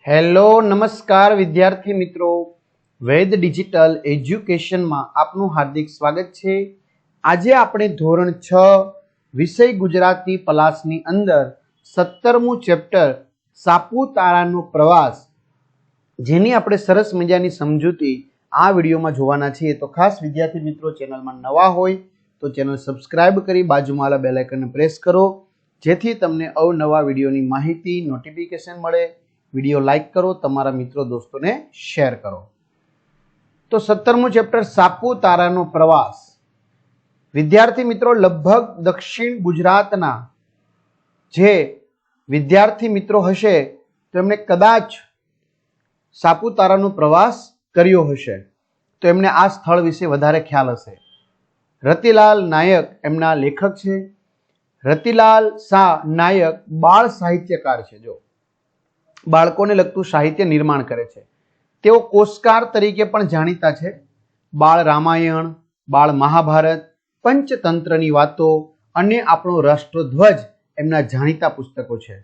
Hello નમસ્કાર વિદ્યાર્થી મિત્રો, વેદ ડિજિટલ એજ્યુકેશનમાં આપનું હાર્દિક સ્વાગત છે। આજે આપણે ધોરણ 6 વિષય ગુજરાતી પલાસની અંદર 17મું ચેપ્ટર સાપુતારાનો પ્રવાસ, જેની આપણે સરસ મજાની સમજૂતી આ વિડીયોમાં જોવાના છીએ। તો ખાસ વિદ્યાર્થી મિત્રો, ચેનલમાં નવા હોય તો ચેનલ સબસ્ક્રાઇબ કરી બાજુમાં આવેલા બેલ આઇકનને પ્રેસ કરો, જેથી તમને અવનવા વિડીયોની માહિતી નોટિફિકેશન મળે। વિડીયો લાઈક કરો, તમારા મિત્રો દોસ્તોને શેર કરો। તો 17મું ચેપ્ટર સાપુતારાનો પ્રવાસ, વિદ્યાર્થી મિત્રો લગભગ દક્ષિણ ગુજરાતના જે વિદ્યાર્થી મિત્રો હશે તેમને કદાચ સાપુતારાનો પ્રવાસ કર્યો હશે, તો એમને આ સ્થળ વિશે વધારે ખ્યાલ હશે। રતિલાલ નાયક એમના લેખક છે। રતિલાલ શાહ નાયક બાળ સાહિત્યકાર છે। જો બાળકોને લગતું સાહિત્ય નિર્માણ કરે છે, તેઓ કોશકાર તરીકે પણ જાણીતા છે। બાળ રામાયણ, બાળ મહાભારત, પંચતંત્રની વાતો અને આપણો રાષ્ટ્રધ્વજ એમના જાણીતા પુસ્તકો છે।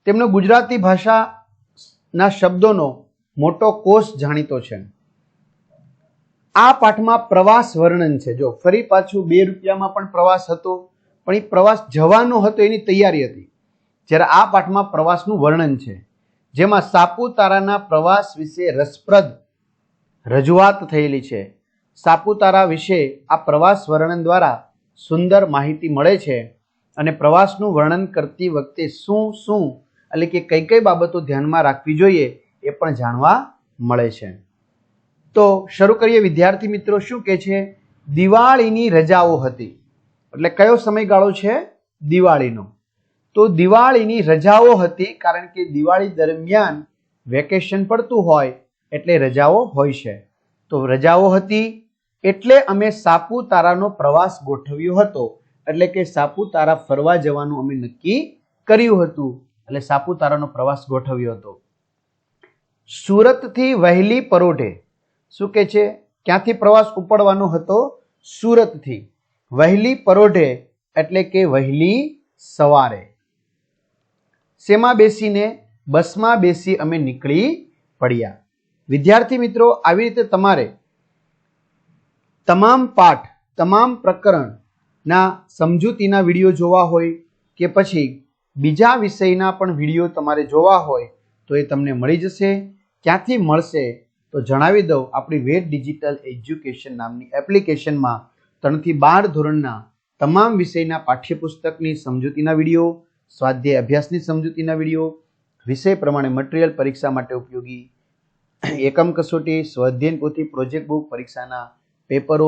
તેમનો ગુજરાતી ભાષાના શબ્દોનો મોટો કોષ જાણીતો છે। આ પાઠમાં પ્રવાસ વર્ણન છે। જો ફરી પાછું 2 રૂપિયામાં પણ પ્રવાસ હતો, પણ એ પ્રવાસ જવાનો હતો, એની તૈયારી હતી, જ્યારે આ પાઠમાં પ્રવાસનું વર્ણન છે, જેમાં સાપુતારાના પ્રવાસ વિશે રસપ્રદ રજૂઆત થયેલી છે। સાપુતારા વિશે આ પ્રવાસ વર્ણન દ્વારા સુંદર માહિતી મળે છે, અને પ્રવાસનું વર્ણન કરતી વખતે શું શું એટલે કે કઈ કઈ બાબતો ધ્યાનમાં રાખવી જોઈએ એ પણ જાણવા મળે છે। તો શરૂ કરીએ વિદ્યાર્થી મિત્રો। શું કહે છે? દિવાળીની રજાઓ હતી, એટલે કયો સમયગાળો છે? દિવાળીનો। તો દિવાળીની રજાઓ હતી, કારણ કે દિવાળી દરમિયાન વેકેશન પડતું હોય એટલે રજાઓ હોય છે। તો રજાઓ હતી એટલે અમે સાપુતારાનો પ્રવાસ ગોઠવ્યો હતો, એટલે કે સાપુતારા ફરવા જવાનું અમે નક્કી કર્યું હતું, એટલે સાપુતારાનો પ્રવાસ ગોઠવ્યો હતો। સુરતથી વહેલી પરોઢે, શું કે છે? ક્યાંથી પ્રવાસ ઉપડવાનો હતો? સુરતથી વહેલી પરોઢે, એટલે કે વહેલી સવારે। શેમાં બેસીને? બસમાં બેસી અમે નીકળી પડ્યા। વિદ્યાર્થી મિત્રો, આવી રીતે તમારે તમામ પાઠ, તમામ પ્રકરણના સમજૂતીના વિડીયો જોવા હોય કે પછી બીજા વિષયના પણ વિડીયો તમારે જોવા હોય તો એ તમને મળી જશે। ક્યાંથી મળશે તો જણાવી દઉં। આપણી વેદ ડિજિટલ એજ્યુકેશન નામની એપ્લિકેશનમાં 3 થી 12 ધોરણના તમામ વિષયના પાઠ્યપુસ્તકની સમજૂતીના વિડીયો, સ્વાધ્યાય અભ્યાસની સમજૂતીના વિડીયો, વિષય પ્રમાણે મટીરિયલ, પરીક્ષા માટે ઉપયોગી એકમ કસોટી, સ્વાધ્યાયન પોથી, પ્રોજેક્ટ બુક, પરીક્ષાના પેપરો,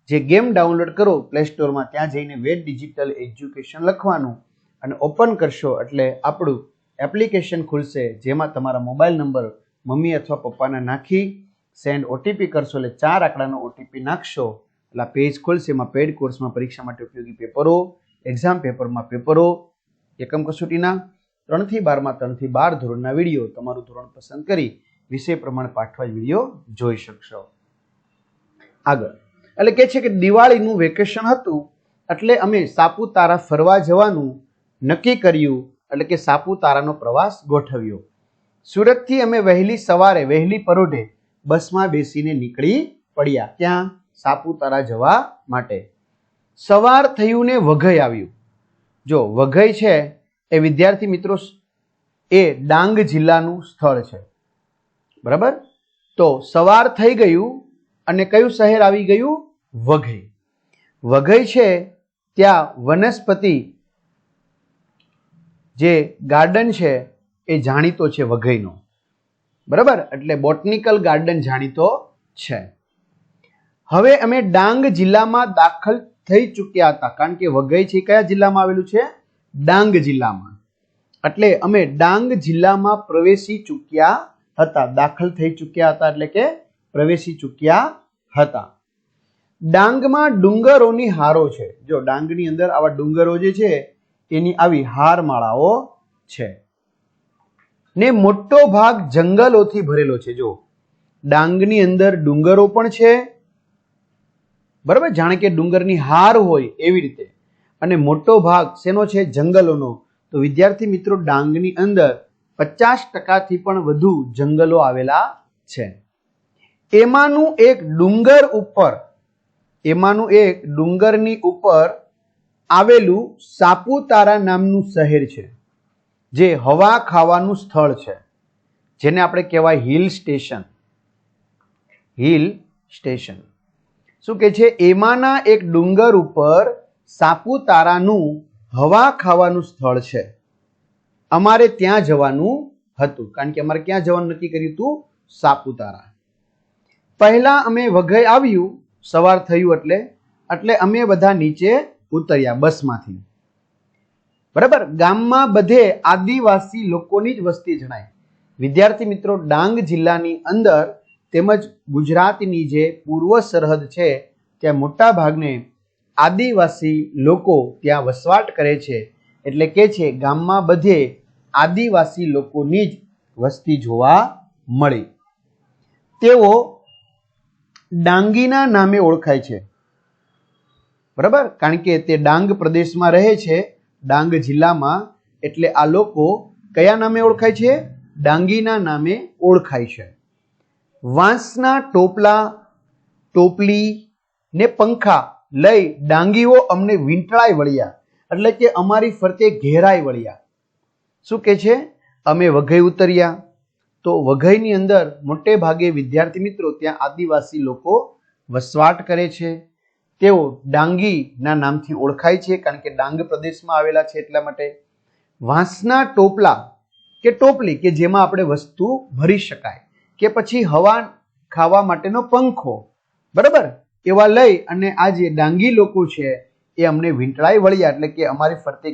જે ગેમ ડાઉનલોડ કરો પ્લે સ્ટોરમાં, ત્યાં જઈને વેદ ડિજિટલ એજ્યુકેશન લખવાનું અને ઓપન કરશો એટલે આપણું એપ્લિકેશન ખુલશે, જેમાં તમારા મોબાઈલ નંબર મમ્મી અથવા પપ્પાના નાખી સેન્ડ ઓટીપી કરશો, એટલે 4 આંકડાનો ઓટીપી નાખશો એટલે પેજ ખુલશે। એમાં પેડ કોર્સમાં પરીક્ષા માટે ઉપયોગી પેપરો, એક્ઝામ પેપરમાં પેપરો, એકમ કસોટીના 3 થી 12માં 3 થી 12 ધોરણના વિડીયો, તમારું ધોરણ પસંદ કરી વિષય પ્રમાણે પાઠવાજ વિડીયો જોઈ શકશો। આગળ એટલે કે છે કે દિવાળીનું વેકેશન હતું એટલે અમે સાપુતારા ફરવા જવાનું નક્કી કર્યું, એટલે કે સાપુતારાનો પ્રવાસ ગોઠવ્યો। સુરતથી અમે વહેલી સવારે વહેલી પરોઢે બસમાં બેસીને નીકળી પડ્યા, ત્યાં સાપુતારા જવા માટે। સવાર થયું ને વઘઈ આવ્યું। જો વઘઈ છે એ વિદ્યાર્થી મિત્રો એ ડાંગ જિલ્લાનું સ્થળ છે, બરાબર। તો સવાર થઈ ગયું અને કયું શહેર આવી ગયું? વઘઈ। વઘઈ છે ત્યાં વનસ્પતિ જે ગાર્ડન છે એ જાણીતો છે વઘઈનો, બરાબર, એટલે બોટનિકલ ગાર્ડન જાણીતો છે। હવે અમે ડાંગ જિલ્લામાં દાખલ થઈ ચૂક્યા હતા, કારણ કે વઘઈ છે કયા જિલ્લામાં આવેલું છે? ડાંગ જિલ્લામાં, એટલે અમે ડાંગ જિલ્લામાં પ્રવેશી ચૂક્યા હતા, દાખલ થઈ ચૂક્યા હતા એટલે કે પ્રવેશી ચૂક્યા હતા। ડાંગમાં ડુંગરોની હારો છે। જો ડાંગની અંદર આવા ડુંગરો જે છે એની આવી હારમાળાઓ છે, ને મોટો ભાગ જંગલોથી ભરેલો છે। જો ડાંગની અંદર ડુંગરો પણ છે, બરાબર, જાણે કે ડુંગરની હાર હોય એવી રીતે, અને મોટો ભાગ શેનો છે? જંગલોનો। તો વિદ્યાર્થી મિત્રો, ડાંગની અંદર 50% પણ વધુ જંગલો આવેલા છે. એમાંનું એક ડુંગરની ઉપર આવેલું સાપુતારા નામનું શહેર છે, જે હવા ખાવાનું સ્થળ છે, જેને આપણે કહેવાય હિલ સ્ટેશન. શું કે છે? એમાંના એક ડુંગર ઉપર સાપુતારાનું હવા ખાવાનું સ્થળ છે. અમારે ત્યાં જવાનું હતું, કારણ કે અમારે ક્યાં જવાનું નક્કી કર્યું હતું? સાપુતારા. પહેલા અમે વઘઈ આવ્યું, સવાર થયું એટલે અમે બધા નીચે ઉતર્યા બસમાંથી. બરાબર. ગામમાં બધે આદિવાસી લોકોની જ વસ્તી જણાય. વિદ્યાર્થી મિત્રો, ડાંગ જિલ્લાની અંદર તેમજ ગુજરાતની જે પૂર્વ સરહદ છે ત્યાં મોટા ભાગને આદિવાસી લોકો ત્યાં વસવાટ કરે છે. એટલે કે છે ગામમાં બધે આદિવાસી લોકોની જ વસ્તી જોવા મળી. તેઓ ડાંગીના નામે ઓળખાય છે. બરાબર, કારણ કે તે ડાંગ પ્રદેશમાં રહે છે, ડાંગ જિલ્લામાં, એટલે આ લોકો કયા નામે ઓળખાય છે? ડાંગીના નામે ઓળખાય છે. વાંસના ટોપલી ને પંખા લઈ ડાંગીઓ અમને વીંટળાઈ વળ્યા, એટલે કે અમારી ફરતે ઘેરાઈ વળ્યા. શું કે છે? અમે વઘઈ ઉતર્યા તો વઘઈની અંદર મોટે ભાગે વિદ્યાર્થી મિત્રો ત્યાં આદિવાસી લોકો વસવાટ કરે છે. તેઓ ડાંગીના નામથી ઓળખાય છે, કારણ કે ડાંગ પ્રદેશમાં આવેલા છે એટલા માટે. વાંસના ટોપલા કે ટોપલી કે જેમાં આપણે વસ્તુ ભરી શકાય, કે પછી હવા ખાવા માટેનો પંખો, બરાબર, એવા લઈ અને આ જે ડાંગી લોકો છે એ અમને વીંટળાઈ વળ્યા, એટલે કે અમારી ફરતે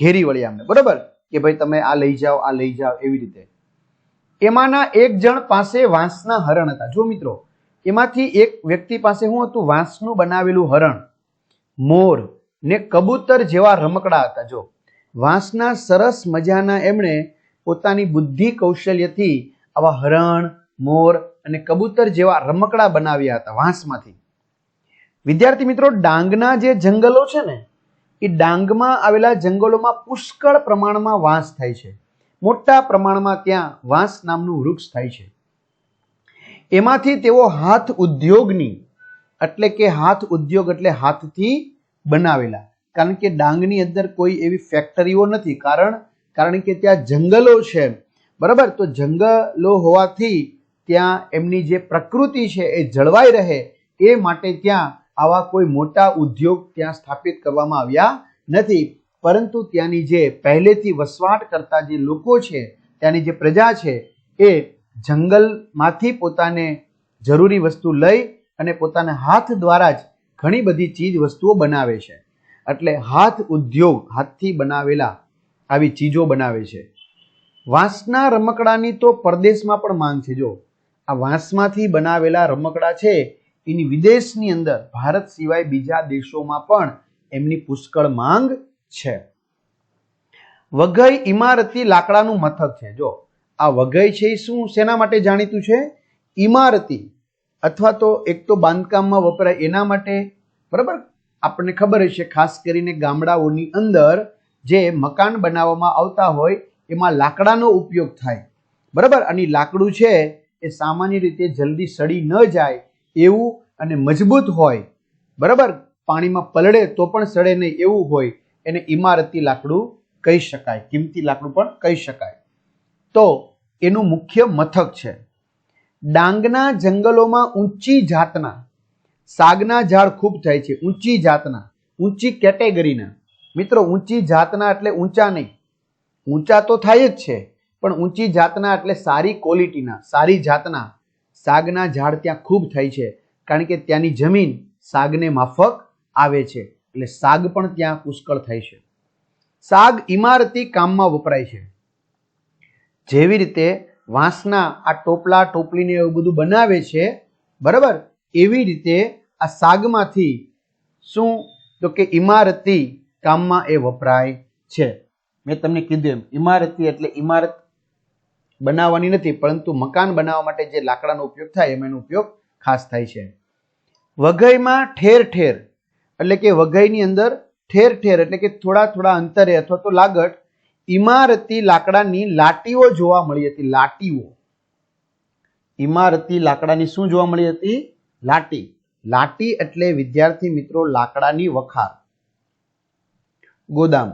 ઘેરી વળ્યા અમને. બરાબર, કે ભાઈ તમે આ લઈ જાઓ, આ લઈ જાઓ, એવી રીતે. એમાંના એક જણ પાસે વાંસના હરણ હતા. જો મિત્રો, એમાંથી એક વ્યક્તિ પાસે શું હતું? વાંસનું બનાવેલું હરણ, મોર ને કબૂતર જેવા રમકડા હતા. જો વાંસના સરસ મજાના એમણે પોતાની બુદ્ધિ કૌશલ્યથી આવા હરણ, મોર અને કબૂતર જેવા રમકડા બનાવ્યા હતા વાંસમાંથી. વિદ્યાર્થી મિત્રો, ડાંગના જે જંગલો છે ને, એ ડાંગમાં આવેલા જંગલોમાં પુષ્કળ પ્રમાણમાં વાંસ થાય છે. મોટા પ્રમાણમાં ત્યાં વાંસ નામનું વૃક્ષ થાય છે. એમાંથી તેઓ હાથ ઉદ્યોગ એટલે હાથથી બનાવેલા, કારણ કે ડાંગની અંદર કોઈ એવી ફેક્ટરીઓ નથી, કારણ કે ત્યાં જંગલો છે. બરાબર, તો જંગલો હોવાથી ત્યાં એમની જે પ્રકૃતિ છે એ જળવાઈ રહે એ માટે ત્યાં આવા કોઈ મોટા ઉદ્યોગ ત્યાં સ્થાપિત કરવામાં આવ્યા નથી. પરંતુ ત્યાંની જે પહેલેથી વસવાટ કરતા જે લોકો છે, ત્યાંની જે પ્રજા છે, એ જંગલમાંથી પોતાને જરૂરી વસ્તુ લઈ અને પોતાના હાથ દ્વારા જ ઘણી બધી ચીજ વસ્તુઓ બનાવે છે. એટલે હાથ ઉદ્યોગ, હાથથી બનાવેલા આવી ચીજો બનાવે છે. વાંસના રમકડાની તો પરદેશમાં પણ માંગ છે. જો આ વાંસમાંથી બનાવેલા રમકડા છે એની વિદેશની અંદર, ભારત સિવાય બીજા દેશોમાં પણ એમની પુષ્કળ માંગ છે. વઘઈ ઇમારતી લાકડાનું મથક છે. જો આ વઘઈ છે એ શેના માટે જાણીતું છે? ઇમારતી અથવા તો એક તો બાંધકામમાં વપરાય એના માટે. બરાબર, આપણને ખબર હશે, ખાસ કરીને ગામડાઓની અંદર જે મકાન બનાવવામાં આવતા હોય એમાં લાકડાનો ઉપયોગ થાય. બરાબર, અને લાકડું છે એ સામાન્ય રીતે જલ્દી સડી ન જાય એવું અને મજબૂત હોય. બરાબર, પાણીમાં પલળે તો પણ સડે નહીં એવું હોય, એને ઇમારતી લાકડું કહી શકાય, કિંમતી લાકડું પણ કહી શકાય. તો એનું મુખ્ય મથક છે. ડાંગના જંગલોમાં ઊંચી જાતના સાગના ઝાડ ખૂબ થાય છે. ઊંચી જાતના, ઊંચી કેટેગરીના. મિત્રો, ઊંચી જાતના એટલે ઊંચા નહીં, ઊંચા તો થાય જ છે, પણ ઊંચી જાતના એટલે સારી ક્વોલિટીના, સારી જાતના સાગના ઝાડ ત્યાં ખૂબ થાય છે, કારણ કે ત્યાંની જમીન સાગને માફક આવે છે, એટલે સાગ પણ ત્યાં પુષ્કળ થાય છે. સાગ ઇમારતી કામમાં વપરાય છે. જેવી રીતે વાંસના આ ટોપલા, ટોપલીને એવું બધું બનાવે છે, બરાબર, એવી રીતે આ સાગમાંથી શું તો કે ઇમારતી કામમાં એ વપરાય છે. મેં તમને કીધું એમ, ઇમારતી એટલે ઇમારત બનાવવાની નથી, પરંતુ મકાન બનાવવા માટે જે લાકડાનો ઉપયોગ થાય એમાં એનો ઉપયોગ ખાસ થાય છે. વઘઈમાં ઠેર ઠેર એટલે કે વઘઈની અંદર ઠેર ઠેર એટલે કે થોડા થોડા અંતરે અથવા તો લાગટ ઇમારતી લાકડાની લાટીઓ જોવા મળી હતી. લાટીઓ, ઇમારતી લાકડાની શું જોવા મળી હતી? લાટી. લાટી એટલે વિદ્યાર્થી મિત્રો લાકડાની વખાર, ગોદામ.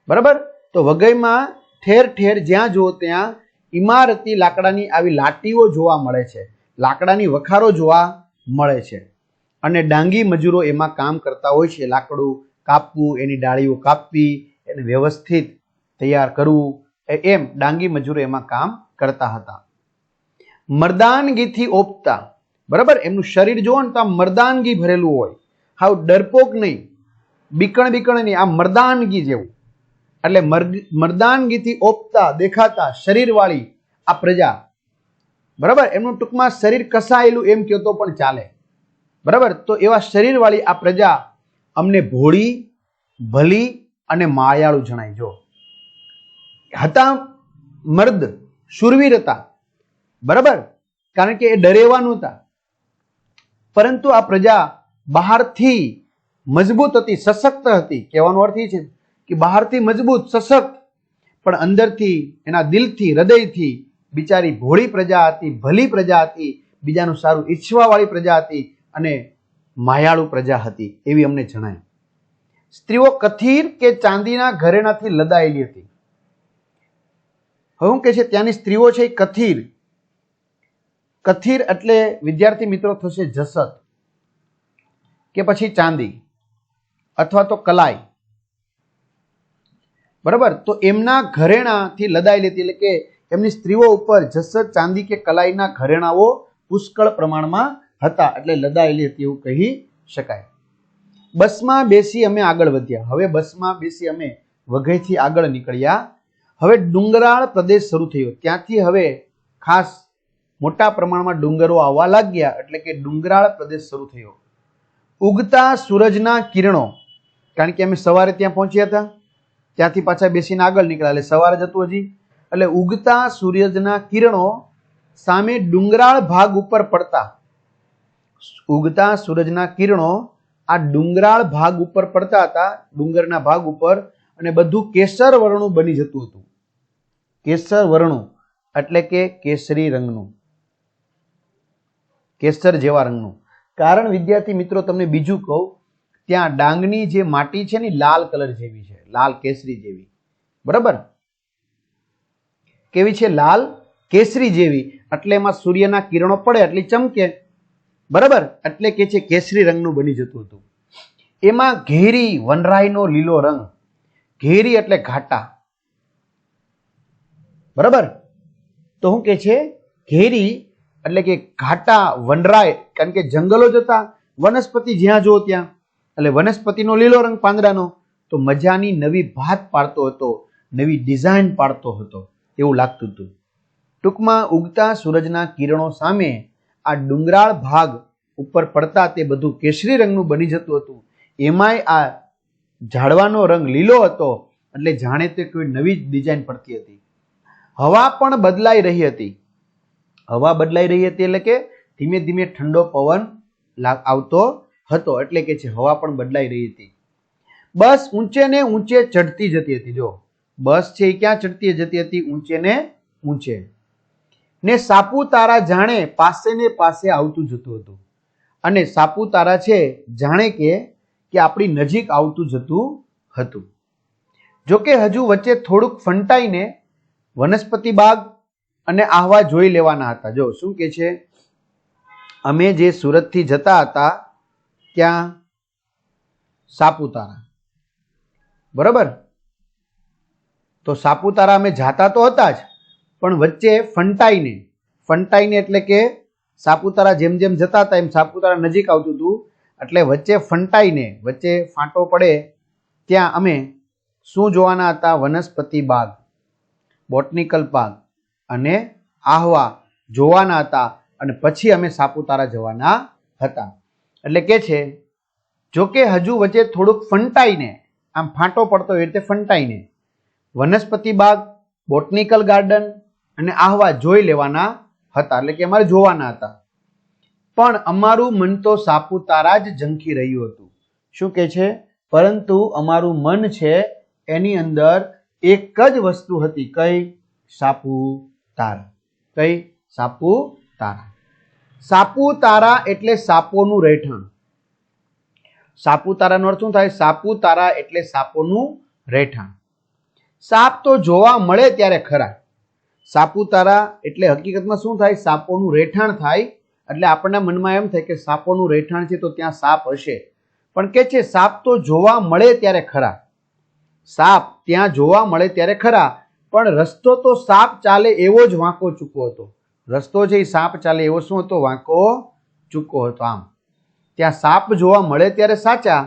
બરાબર. તો વઘઈમાં ઠેર ઠેર જ્યાં જુઓ ત્યાં ઇમારતી લાકડાની આવી લાટીઓ જોવા મળે છે, લાકડાની વખારો જોવા મળે છે. અને ડાંગી મજૂરો એમાં કામ કરતા હોય છે. લાકડું કાપવું, એની ડાળીઓ કાપવી, એને વ્યવસ્થિત તૈયાર કરવું, એમ ડાંગી મજૂરો એમાં કામ કરતા હતા. મર્દાનગીથી ઓપતા. બરાબર. એમનું શરીર જોવો ને તો આમ મર્દાનગી ભરેલું હોય, હાવ ડરપોક નહીં, બીકણ નહીં, આ મર્દાનગી જેવું. એટલે મર્દાનગીથી ઓપતા દેખાતા શરીરવાળી આ પ્રજા. બરાબર. એમનું ટૂંકમાં શરીર કસાયેલું એમ કહો તો પણ ચાલે. બરાબર. તો એવા શરીરવાળી આ પ્રજા અમને ભોળી, ભલી અને માયાળુ જણાય. જો હતા મર્દ, શૂરવીર હતા. બરાબર. કારણ કે એ ડરેવા નહોતા. પરંતુ આ પ્રજા બહારથી મજબૂત હતી, સશક્ત હતી. કહેવાનો અર્થ એ છે કે બહારથી મજબૂત, સશક્ત, પણ અંદરથી, એના દિલથી, હૃદયથી બિચારી ભોળી પ્રજા હતી, ભલી પ્રજા હતી, બીજાનું સારું ઈચ્છવાવાળી પ્રજા હતી અને માયાળુ પ્રજા હતી, એવી અમને જણાય. સ્ત્રીઓ કથીર કે ચાંદીના ઘરેણાથી લદાયેલી હતી. હવે શું કે છે? ત્યાંની સ્ત્રીઓ છે એ કથીર. કથીર એટલે વિદ્યાર્થી મિત્રો થશે જસત કે પછી ચાંદી અથવા તો કલાઈ. બરાબર. તો એમના ઘરેણાથી લદાયેલી હતી, એટલે કે એમની સ્ત્રીઓ ઉપર જસત, ચાંદી કે કલાઈના ઘરેણાઓ પુષ્કળ પ્રમાણમાં હતા, એટલે લદાયેલી હતી એવું કહી શકાય. બસમાં બેસી અમે આગળ વધ્યા. હવે બસમાં બેસી અમે વઘઈથી આગળ નીકળ્યા. હવે ડુંગરાળ પ્રદેશ શરૂ થયો. ત્યાંથી હવે ખાસ મોટા પ્રમાણમાં ડુંગરો આવવા લાગ્યા, એટલે કે ડુંગરાળ પ્રદેશ શરૂ થયો. ઉગતા સૂરજના કિરણો, કારણ કે અમે સવારે ત્યાં પહોંચ્યા હતા, ત્યાંથી પાછા બેસીને આગળ નીકળ્યા, એટલે સવારે જ હતું હજી. એટલે ઉગતા સૂરજના કિરણો સામે ડુંગરાળ ભાગ ઉપર પડતા. ઉગતા સૂરજના કિરણો આ ડુંગરાળ ભાગ ઉપર પડતા હતા, ડુંગરના ભાગ ઉપર, અને બધું કેસર વર્ણું બની જતું હતું. કેસર વર્ણું એટલે કે કેસરી રંગનું, કેસર જેવા રંગનું. કારણ વિદ્યાર્થી મિત્રો તમને બીજું કહું, ત્યાં ડાંગની જે માટી છે ને લાલ કલર જેવી છે, લાલ કેસરી જેવી. બરાબર. કેવી છે? લાલ કેસરી જેવી. એટલે એમાં સૂર્યના કિરણો પડે એટલે ચમકે. બરાબર. એટલે કે છે કેસરી રંગનું બની જતું હતું. એમાં ઘેરી વનરાયનો લીલો રંગ. ઘેરી એટલે ઘાટા. બરાબર. તો શું કે છે? ઘેરી એટલે કે ઘાટા, વનરાય, કારણ કે જંગલો જ હતા, વનસ્પતિ જ્યાં જો ત્યાં, એટલે વનસ્પતિનો લીલો રંગ પાંદડાનો. તો મજાની નવી ભાત પાડતો હતો, નવી ડિઝાઇન પાડતો હતો એવું લાગતું હતું. ટૂંકમાં ઉગતા સૂરજના કિરણો સામે આ ડુંગરાળ ભાગ ઉપર પડતા તે બધું કેસરી રંગનું બની જતું હતું. એમાંય આ ઝાડવાનો રંગ લીલો હતો, એટલે જાણે તે કોઈ નવી જ ડિઝાઇન પડતી હતી. હવા પણ બદલાઈ રહી હતી. હવા બદલાઈ રહી હતી એટલે કે ધીમે ધીમે ઠંડો પવન આવતો હતો, એટલે કે છે હવા પણ બદલાઈ રહી હતી. બસ ઊંચે ને ઊંચે ચડતી જતી હતી. જો બસ છે એ ક્યાં ચડતી જતી હતી? ઊંચે ને ઊંચે. ને સાપુતારા જાણે પાસે ને પાસે આવતું જતું હતું. અને સાપુતારા છે જાણે કે આપણી નજીક આવતું જતું હતું. જોકે હજુ વચ્ચે થોડુંક ફંટાઈને વનસ્પતિ બાગ અને આહવા જોઈ લેવાના હતા. જો શું કે છે? અમે જે સુરતથી જતા હતા ત્યાં સાપુતારા. બરાબર. તો સાપુતારા અમે જાતા તો હતા જ, પણ વચ્ચે ફંટાઈને એટલે કે સાપુતારા જેમ જેમ જતા હતા એમ સાપુતારા નજીક આવતું હતું, એટલે વચ્ચે ફંટાઈને, વચ્ચે ફાંટો પડે ત્યાં અમે શું જોવાના હતા? વનસ્પતિ બાગ, બોટનિકલ પાર્ક અને આહવા જોવાના હતા. અને પછી અમે સાપુતારા જવાના હતા. એટલે કે છે જોકે હજુ વચ્ચે થોડુંક ફંટાઈને, આમ ફાંટો પડતો એ રીતે ફંટાઈને વનસ્પતિ બાગ, બોટનિકલ ગાર્ડન અને આહવા જોઈ લેવાના હતા, એટલે કે અમારે જોવાના હતા. પણ અમારું મન તો સાપુતારા જ ઝંખી રહ્યું હતું. શું કે છે? પરંતુ અમારું મન છે એની અંદર એક જ વસ્તુ હતી. કઈ? સાપુતારા. કઈ? સાપુતારા. સાપુતારા એટલે સાપોનું રહેઠાણ. સાપુતારાનો અર્થ શું થાય? સાપુતારા એટલે સાપોનું રહેઠાણ. સાપ તો જોવા મળે ત્યારે ખરા. સાપુતારા એટલે હકીકતમાં શું થાય? સાપોનું રહેઠાણ થાય. એટલે આપણના મનમાં એમ થાય કે સાપોનું રહેઠાણ છે તો ત્યાં સાપ હશે, પણ કે છે સાપ તો જોવા મળે ત્યારે ખરા. સાપ ત્યાં જોવા મળે ત્યારે ખરા, પણ રસ્તો તો સાપ ચાલે એવો જ વાંકો ચૂકો હતો. રસ્તો છે એ સાપ ચાલે એવો શું હતો? વાંકો ચૂકો હતો. આમ ત્યાં સાપ જોવા મળે ત્યારે સાચા,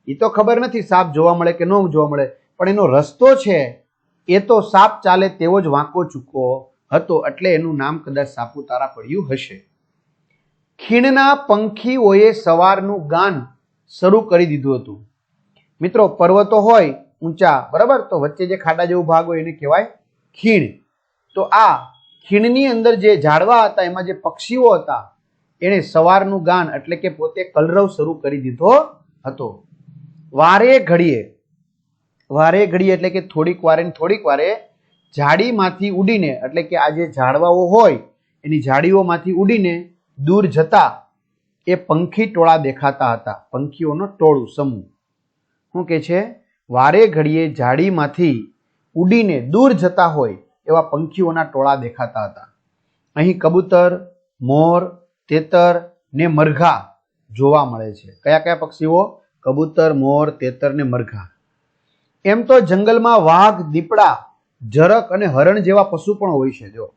એ તો ખબર નથી સાપ જોવા મળે કે ન જોવા મળે, પણ એનો રસ્તો છે એ તો સાપ ચાલે તેવો જ વાંકો ચૂકો હતો, એટલે એનું નામ કદાચ સાપુતારા પડ્યું હશે. ખીણના પંખીઓએ સવારનું ગાન શરૂ કરી દીધું હતું. મિત્રો, પર્વતો હોય ઊંચા, બરાબર, તો વચ્ચે જે ખાડા જેવો ભાગ હોય એને કહેવાય ખીણ. તો આ ખીણની અંદર જે ઝાડવા હતા એમાં જે પક્ષીઓ હતા એને સવારનું ગાન એટલે કે પોતે કલરવ શરૂ કરી દીધો હતો. વારે ઘડીએ એટલે કે થોડીક વારે ને થોડીક વારે ઝાડીમાંથી ઉડીને, એટલે કે આ જે ઝાડવાઓ હોય એની ઝાડીઓમાંથી ઉડીને દૂર જતા એ પંખી ટોળા દેખાતા હતા. પંખીઓનો ટોળું, સમૂહ. શું કે છે? વારે ઘડીએ ઝાડીમાંથી ઉડીને દૂર જતા હોય એવા પંખીઓના ટોળા દેખાતા હતા. અહીં કબૂતર, મોર, તેતર ને મરઘા જોવા મળે છે. કયા કયા પક્ષીઓ? કબૂતર, મોર, તેતર ને મરઘા. એમ તો જંગલમાં વાઘ, દીપડા, ઝરખ અને હરણ જેવા પશુ પણ હોય છે. જો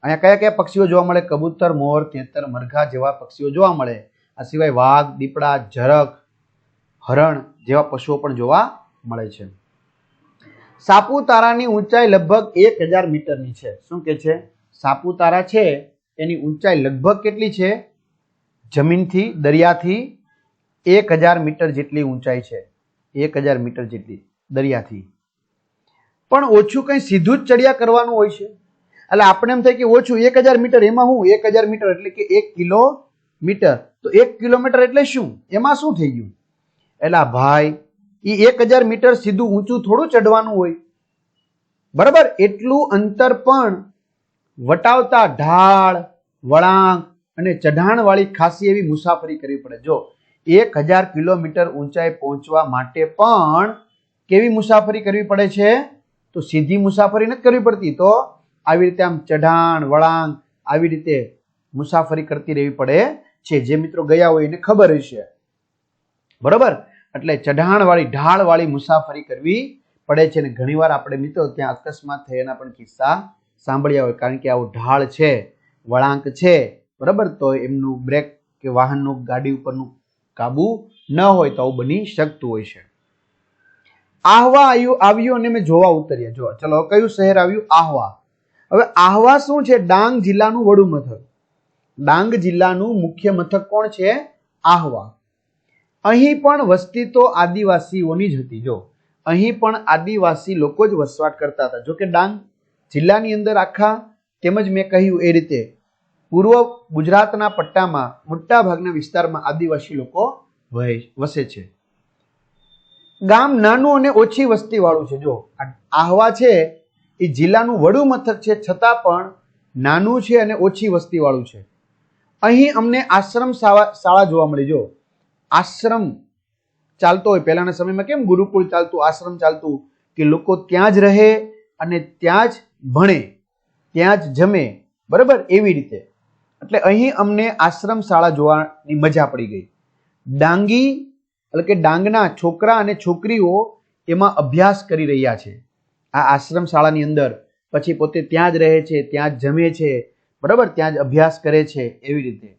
અહીંયા કયા કયા પક્ષીઓ જોવા મળે? કબૂતર, મોર, તેતર, મરઘા જેવા પક્ષીઓ જોવા મળે. આ સિવાય વાઘ, દીપડા, ઝરખ, હરણ જેવા પશુઓ પણ જોવા મળે છે. સાપુતારાની ઊંચાઈ લગભગ 1000 મીટરની છે. શું કે છે? સાપુતારા છે એની ઊંચાઈ લગભગ કેટલી છે? જમીનથી, દરિયાથી 1000 મીટર જેટલી ઊંચાઈ છે. 1000 મીટર જેટલી દરિયાથી. પણ ઓછું કઈ સીધું જ ચડિયા કરવાનું હોય છે. એટલે આપણે એમ થાય કે ઓછું 1000 મીટર, એમાં શું? 1000 મીટર એટલે કે 1 કિલોમીટર. તો 1 કિલોમીટર એટલે શું? એમાં શું થઈ ગયું? એટલે ભાઈ, એ 1000 મીટર સીધું ઊંચું થોડું ચડવાનું હોય, બરાબર? એટલું અંતર પણ વટાવતા ઢાળ, વળાંક અને ચઢાણ વાળી ખાસી એવી મુસાફરી કરવી પડે. જો 1000 કિલોમીટર ઊંચાઈ પહોંચવા માટે પણ કેવી મુસાફરી કરવી પડે છે? તો સીધી મુસાફરી નથી કરવી પડતી, તો આવી રીતે આમ ચઢાણ, વળાંક, આવી રીતે મુસાફરી કરતી રહેવી પડે છે. જે મિત્રો ગયા હોય એને ખબર હશે, બરોબર? એટલે ચઢાણ વાળી, ઢાળ વાળી મુસાફરી કરવી પડે છે. અને ઘણીવાર આપણે મિત્રો ત્યાં અકસ્માત થયાના પણ કિસ્સા સાંભળ્યા હોય, કારણ કે આવો ઢાળ છે, વળાંક છે, બરાબર? તો એમનું બ્રેક કે વાહનનું, ગાડી ઉપરનું કાબુ ન હોય તો આવું બની શકતું હોય છે. આહવા આવ્યું અને મેં જોવા ઉતર્યા. જો ચલો, કયું શહેર આવ્યું? આહવા. હવે આહવા શું છે? ડાંગ જિલ્લાનું વડું મથક. ડાંગ જિલ્લાનું મુખ્ય મથક કોણ છે? આહવા. અહીં પણ વસ્તી તો આદિવાસીઓની જ હતી. જો અહીં પણ આદિવાસી લોકો જ વસવાટ કરતા હતા. જો કે ડાંગ જિલ્લાની અંદર આખા, તેમજ મેં કહ્યું એ રીતે પૂર્વ ગુજરાતના પટ્ટામાં મોટા ભાગના વિસ્તારમાં આદિવાસી લોકો વસે છે. ગામ નાનું અને ઓછી વસ્તી વાળું છે. જો આહવા છે એ જિલ્લાનું વડું મથક છે, છતાં પણ નાનું છે અને ઓછી વસ્તી વાળું છે. અહીં અમને આશ્રમ શાળા જોવા મળી. જો આશ્રમ ચાલતો હોય, પહેલાના સમયમાં કેમ ગુરુકુળ ચાલતું, આશ્રમ ચાલતું, કે લોકો ત્યાં જ રહે અને ત્યાં જ ભણે, ત્યાં જ જમે, બરાબર? એવી રીતે. એટલે અહીં અમને આશ્રમ શાળા જોવાની મજા પડી ગઈ. ડાંગી એટલે કે ડાંગના છોકરા અને છોકરીઓ એમાં અભ્યાસ કરી રહ્યા છે આ આશ્રમ શાળાની અંદર. પછી પોતે ત્યાં જ રહે છે, ત્યાં જ જમે છે, બરાબર? ત્યાં જ અભ્યાસ કરે છે, એવી રીતે.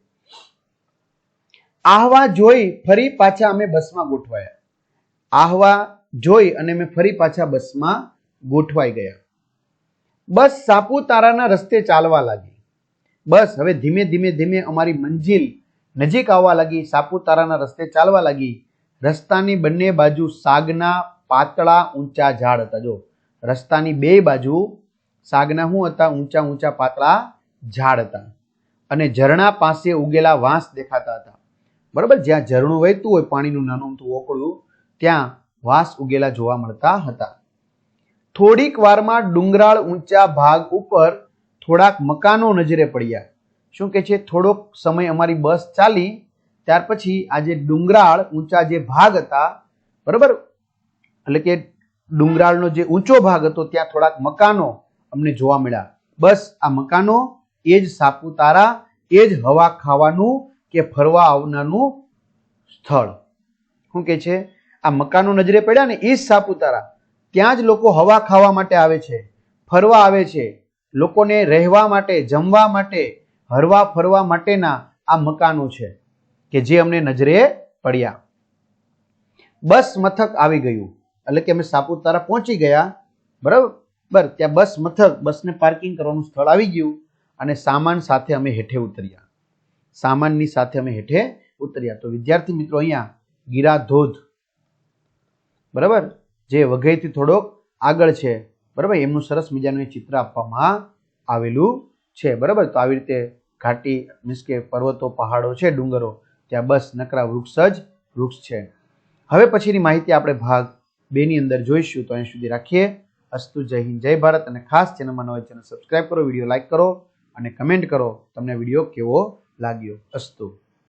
આહવા જોઈ ફરી પાછા અમે બસમાં ગોઠવાયા. આહવા જોઈ અને અમે ફરી પાછા બસમાં ગોઠવાઈ ગયા. બસ સાપુતારાના રસ્તે ચાલવા લાગી. બસ હવે ધીમે ધીમે ધીમે અમારી મંજિલ નજીક આવવા લાગી. સાપુતારાના રસ્તે ચાલવા લાગી. રસ્તાની બંને બાજુ સાગના પાતળા ઊંચા ઝાડ હતા. જો રસ્તાની બે બાજુ સાગના શું હતા? ઊંચા ઊંચા પાતળા ઝાડ હતા. અને ઝરણા પાસે ઉગેલા વાંસ દેખાતા હતા, બરાબર? જ્યાં ઝરણું વહેતું હોય, પાણીનું નાનું ઓકળું, ત્યાં વાંસ ઉગેલા જોવા મળતા હતા. થોડીક વારમાં ડુંગરાળ ઊંચા ભાગ ઉપર થોડાક મકાનો નજરે પડ્યા. શું કે છે? થોડોક સમય અમારી બસ ચાલી, ત્યાર પછી આ જે ડુંગરાળ ઊંચા જે ભાગ હતા, બરાબર, એટલે કે ડુંગરાળનો જે ઊંચો ભાગ હતો ત્યાં થોડાક મકાનો અમને જોવા મળ્યા. બસ આ મકાનો એ જ સાપુતારા, એ જ હવા ખાવાનું કે ફરવા આવનારનું સ્થળ. શું કે છે? આ મકાનો નજરે પડ્યા ને એ જ સાપુતારા. ત્યાં જ લોકો હવા ખાવા માટે આવે છે, ફરવા આવે છે. લોકોને રહેવા માટે, જમવા માટે, હરવા ફરવા માટેના આ મકાનો છે કે જે અમને નજરે પડ્યા. બસ મથક આવી ગયું, એટલે કે અમે સાપુતારા પહોંચી ગયા, બરાબર. ત્યાં બસ મથક, બસને પાર્કિંગ કરવાનું સ્થળ આવી ગયું અને સામાન સાથે અમે હેઠે ઉતર્યા. સામાનની સાથે અમે હેઠે ઉતર્યા. તો વિદ્યાર્થી મિત્રો, અહીંયા ગીરા ધોધ, બરાબર, જે વઘઈથી થોડોક આગળ છે, બરાબર, એમનું સરસ મજાનું ચિત્ર આપવામાં આવેલું છે. બરાબર. તો આવી રીતે ઘાટી મીન્સ કે પર્વતો, પહાડો છે, ડુંગરો, ત્યાં બસ નકરા વૃક્ષ જ વૃક્ષ છે. હવે પછીની માહિતી આપણે ભાગ 2 ની અંદર જોઈશું. તો અહીં સુધી રાખીએ. અસ્તુ. જય હિન્દ, જય ભારત. અને ખાસ ચેનલમાં નવા ચેનલ સબસ્ક્રાઇબ કરો, વિડીયો લાઈક કરો અને કમેન્ટ કરો તમને વિડીયો કેવો લાગ્યો. અસ્તુ.